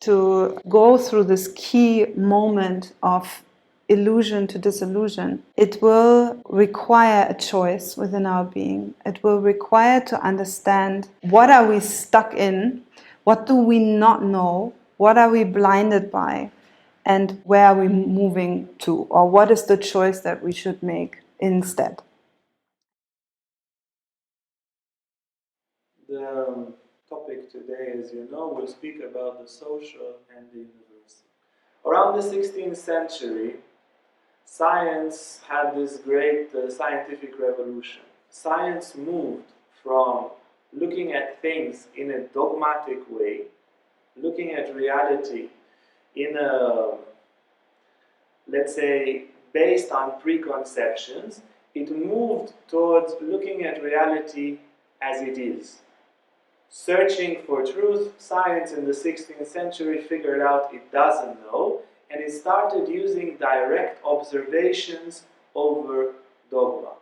to go through this key moment of illusion to disillusion, it will require a choice within our being. It will require to understand what are we stuck in, what do we not know, what are we blinded by, and where are we moving to, or what is the choice that we should make instead. The topic today, as you know, will speak about the social and the universal. Around the 16th century, science had this great scientific revolution. Science moved from looking at things in a dogmatic way, looking at reality in a, let's say, based on preconceptions. It moved towards looking at reality as it is. Searching for truth, science in the 16th century figured out it doesn't know, and it started using direct observations over dogma.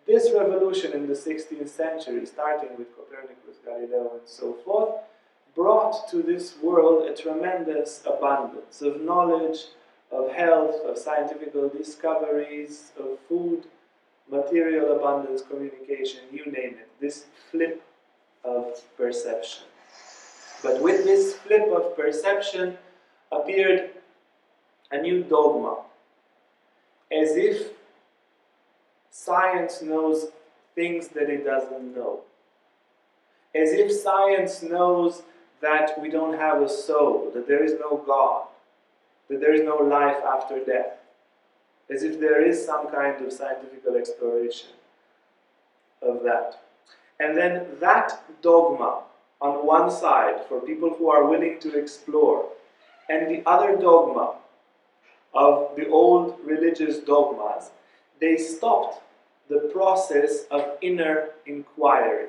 This revolution in the 16th century, starting with Copernicus, Galileo, and so forth, brought to this world a tremendous abundance of knowledge, of health, of scientific discoveries, of food, material abundance, communication, you name it. This flip of perception. But with this flip of perception appeared a new dogma, as if science knows things that it doesn't know, as if science knows that we don't have a soul, that there is no God, that there is no life after death, as if there is some kind of scientific exploration of that. And then that dogma on one side for people who are willing to explore, and the other dogma of the old religious dogmas, they stopped the process of inner inquiry.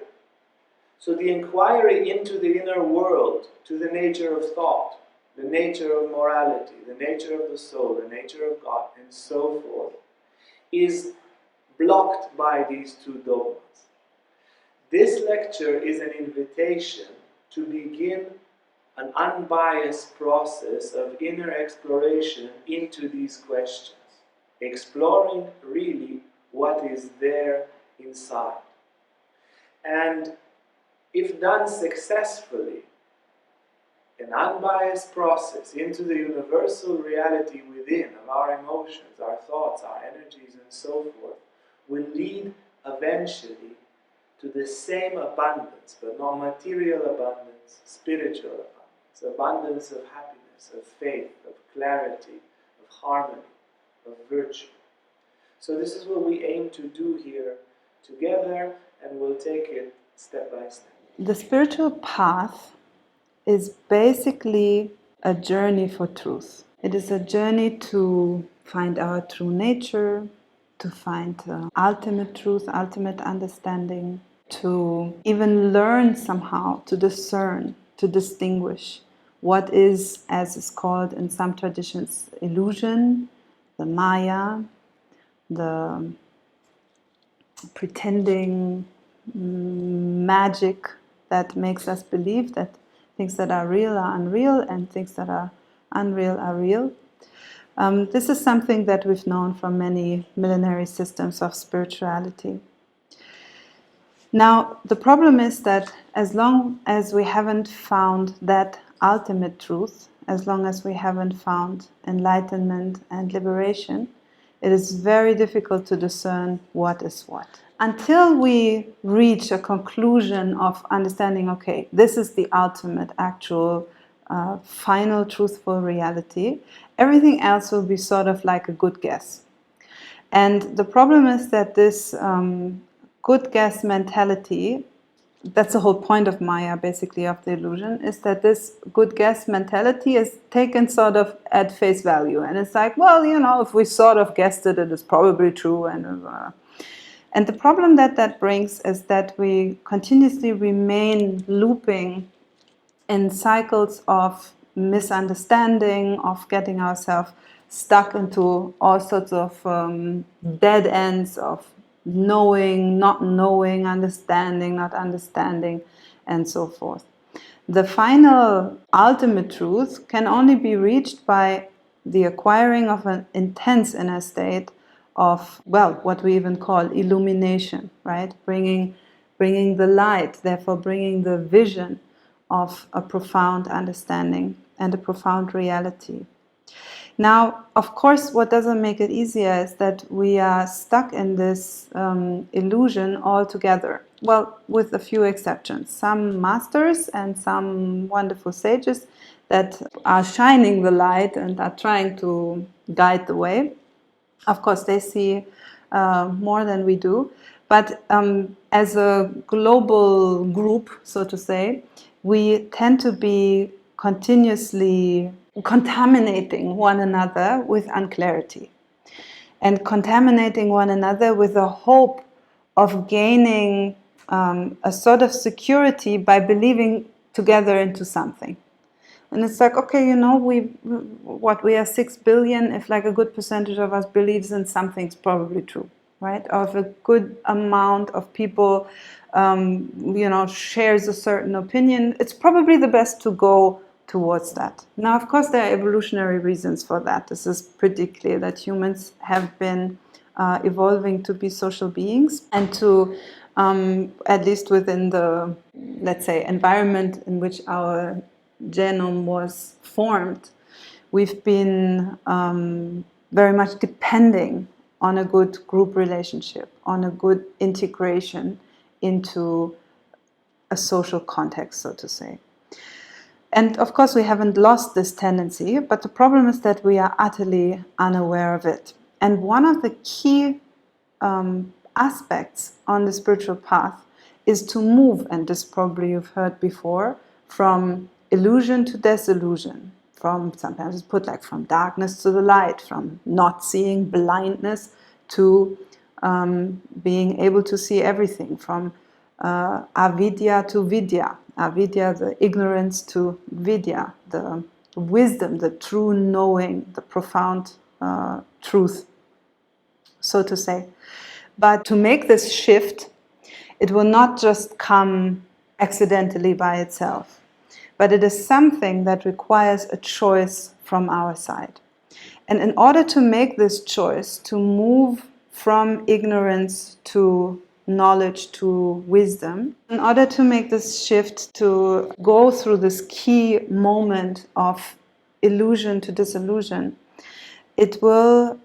So the inquiry into the inner world, to the nature of thought, the nature of morality, the nature of the soul, the nature of God, and so forth, is blocked by these two dogmas. This lecture is an invitation to begin an unbiased process of inner exploration into these questions, exploring really what is there inside. And if done successfully, an unbiased process into the universal reality within of our emotions, our thoughts, our energies, and so forth, will lead eventually to the same abundance, but not material abundance, spiritual abundance, abundance of happiness, of faith, of clarity, of harmony, of virtue. So this is what we aim to do here together, and we'll take it step by step. The spiritual path is basically a journey for truth. It is a journey to find our true nature, to find ultimate truth, ultimate understanding, to even learn somehow to discern, to distinguish what is, as is called in some traditions, illusion, the Maya, the pretending magic that makes us believe that things that are real are unreal and things that are unreal are real. This is something that we've known from many millenary systems of spirituality. Now, the problem is that as long as we haven't found that ultimate truth, as long as we haven't found enlightenment and liberation, it is very difficult to discern what is what. Until we reach a conclusion of understanding, okay, this is the ultimate, actual, final, truthful reality, everything else will be sort of like a good guess. And the problem is that this good guess mentality, that's the whole point of Maya, basically, of the illusion, is that this good guess mentality is taken sort of at face value. And it's like, well, you know, if we sort of guessed it, it is probably true. And the problem that brings is that we continuously remain looping in cycles of misunderstanding, of getting ourselves stuck into all sorts of dead ends of knowing, not knowing, understanding, not understanding, and so forth. The final ultimate truth can only be reached by the acquiring of an intense inner state of, well, what we even call illumination, right? Bringing the light, therefore bringing the vision of a profound understanding and a profound reality. Now, of course, what doesn't make it easier is that we are stuck in this illusion altogether. Well, with a few exceptions. Some masters and some wonderful sages that are shining the light and are trying to guide the way. Of course, they see more than we do. But as a global group, so to say, we tend to be continuously contaminating one another with unclarity and contaminating one another with the hope of gaining a sort of security by believing together into something. And it's like, okay, you know, we are 6 billion. If like a good percentage of us believes in something, it's probably true, right? Or if a good amount of people, shares a certain opinion, it's probably the best to go towards that. Now, of course, there are evolutionary reasons for that. This is pretty clear that humans have been evolving to be social beings and to, at least within the, let's say, environment in which our genome was formed, we've been very much depending on a good group relationship, on a good integration into a social context, so to say. And of course, we haven't lost this tendency, but the problem is that we are utterly unaware of it. And one of the key aspects on the spiritual path is to move, and this probably you've heard before, from illusion to disillusion, from, sometimes it's put like from darkness to the light, from not seeing, blindness, to being able to see everything, from avidya to vidya. Avidya, the ignorance, to vidya, the wisdom, the true knowing, the profound truth, so to say. But to make this shift, it will not just come accidentally by itself, but it is something that requires a choice from our side. And in order to make this choice, to move from ignorance to knowledge to wisdom, in order to make this shift, to go through this key moment of illusion to disillusion, it will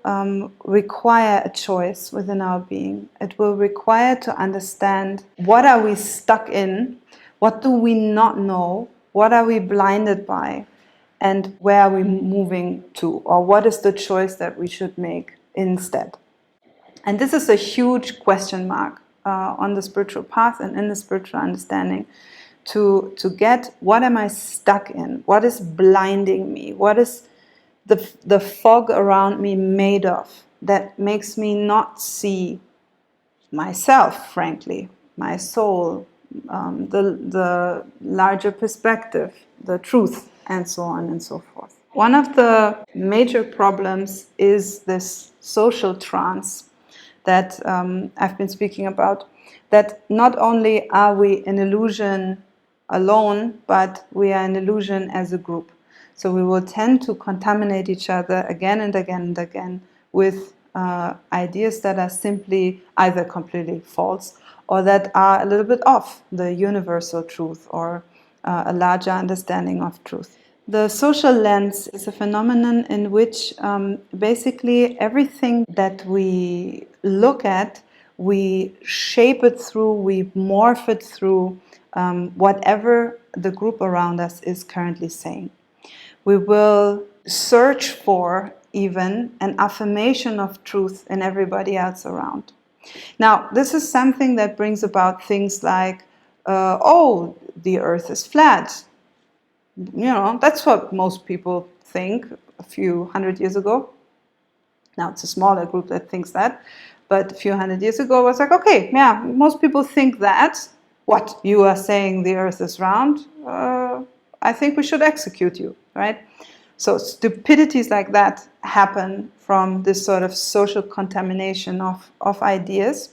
require a choice within our being. It will require to understand what are we stuck in, what do we not know, what are we blinded by, and where are we moving to, or what is the choice that we should make instead. And this is a huge question mark on the spiritual path and in the spiritual understanding, to get what am I stuck in, what is blinding me, what is the fog around me made of that makes me not see myself, frankly, my soul, the larger perspective, the truth, and so on and so forth. One of the major problems is this social trance that I've been speaking about, that not only are we in illusion alone, but we are in illusion as a group. So we will tend to contaminate each other again and again and again with ideas that are simply either completely false or that are a little bit off the universal truth or a larger understanding of truth. The social lens is a phenomenon in which basically everything that we look at, we shape it through, we morph it through whatever the group around us is currently saying. We will search for even an affirmation of truth in everybody else around. Now, this is something that brings about things like, the earth is flat. You know, that's what most people think a few hundred years ago. Now it's a smaller group that thinks that, but a few hundred years ago it was like, okay, yeah, most people think that. What, you are saying the earth is round? I think we should execute you, right? So stupidities like that happen from this sort of social contamination of ideas.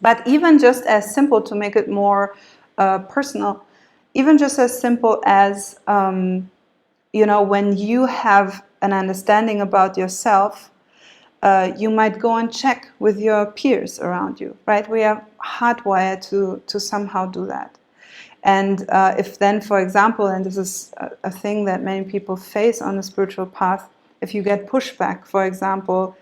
But even just as simple, to make it more personal, even just as simple as, when you have an understanding about yourself, you might go and check with your peers around you, right? We are hardwired to somehow do that. And if then, for example, and this is a thing that many people face on the spiritual path, if you get pushback, for example,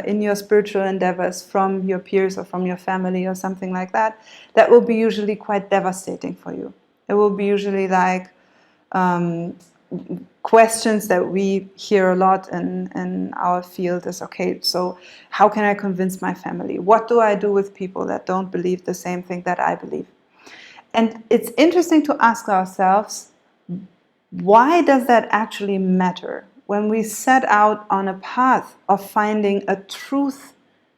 in your spiritual endeavors from your peers or from your family or something like that, that will be usually quite devastating for you. It will be usually like questions that we hear a lot in our field is, okay, so how can I convince my family? What do I do with people that don't believe the same thing that I believe? And it's interesting to ask ourselves, why does that actually matter? When we set out on a path of finding a truth,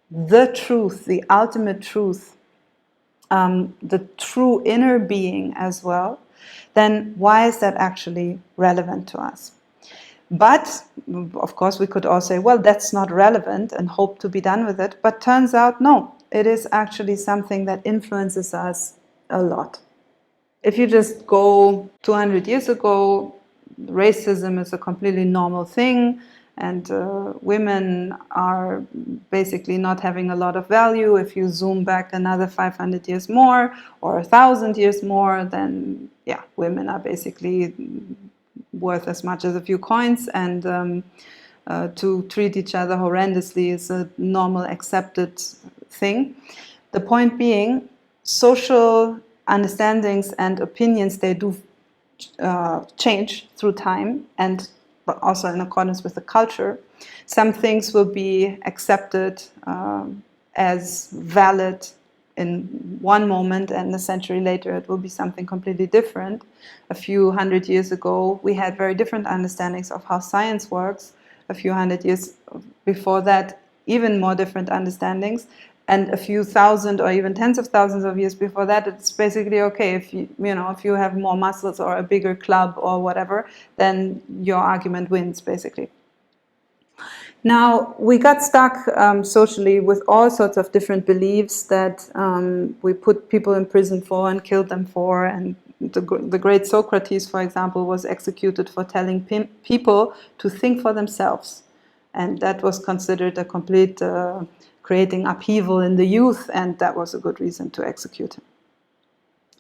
the ultimate truth, the true inner being as well, then why is that actually relevant to us? But, of course, we could all say, well, that's not relevant and hope to be done with it. But turns out, no, it is actually something that influences us a lot. If you just go 200 years ago, racism is a completely normal thing, and women are basically not having a lot of value. If you zoom back another 500 years more or 1,000 years more, then yeah, women are basically worth as much as a few coins, and to treat each other horrendously is a normal, accepted thing. The point being, social understandings and opinions, they do change through time, and but also in accordance with the culture. Some things will be accepted as valid in one moment, and a century later it will be something completely different. A few hundred years ago we had very different understandings of how science works. A few hundred years before that, even more different understandings. And a few thousand or even tens of thousands of years before that, it's basically okay if you have more muscles or a bigger club or whatever, then your argument wins, basically. Now, we got stuck socially with all sorts of different beliefs that we put people in prison for and killed them for. And the great Socrates, for example, was executed for telling people to think for themselves. And that was considered a complete creating upheaval in the youth, and that was a good reason to execute him.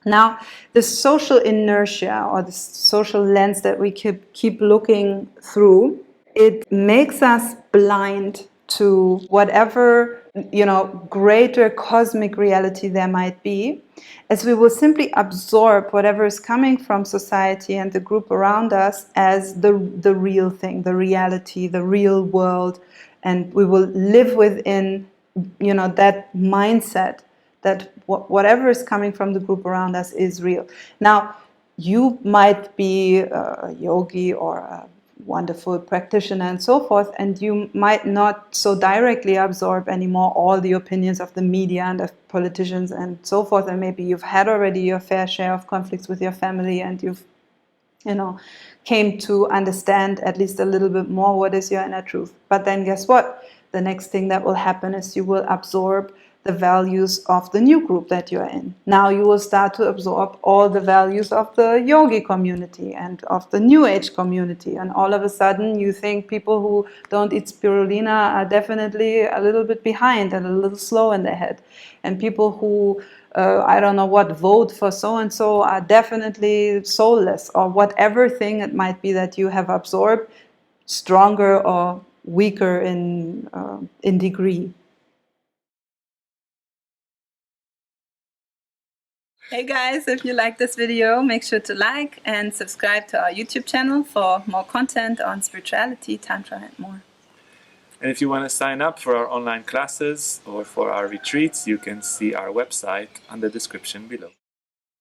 Now, the social inertia or the social lens that we keep looking through, it makes us blind to whatever, greater cosmic reality there might be, as we will simply absorb whatever is coming from society and the group around us as the real thing, the reality, the real world, and we will live within, that mindset that whatever is coming from the group around us is real. Now, you might be a yogi or a wonderful practitioner and so forth, and you might not so directly absorb anymore all the opinions of the media and of politicians and so forth, and maybe you've had already your fair share of conflicts with your family, and you've came to understand at least a little bit more what is your inner truth. But then guess what? The next thing that will happen is you will absorb the values of the new group that you're in. Now you will start to absorb all the values of the yogi community and of the new age community. And all of a sudden you think people who don't eat spirulina are definitely a little bit behind and a little slow in their head. And people who, vote for so-and-so are definitely soulless, or whatever thing it might be that you have absorbed, stronger or weaker in degree. Hey guys, if you like this video, make sure to like and subscribe to our YouTube channel for more content on spirituality, Tantra, and more. And if you want to sign up for our online classes or for our retreats, you can see our website on the description below.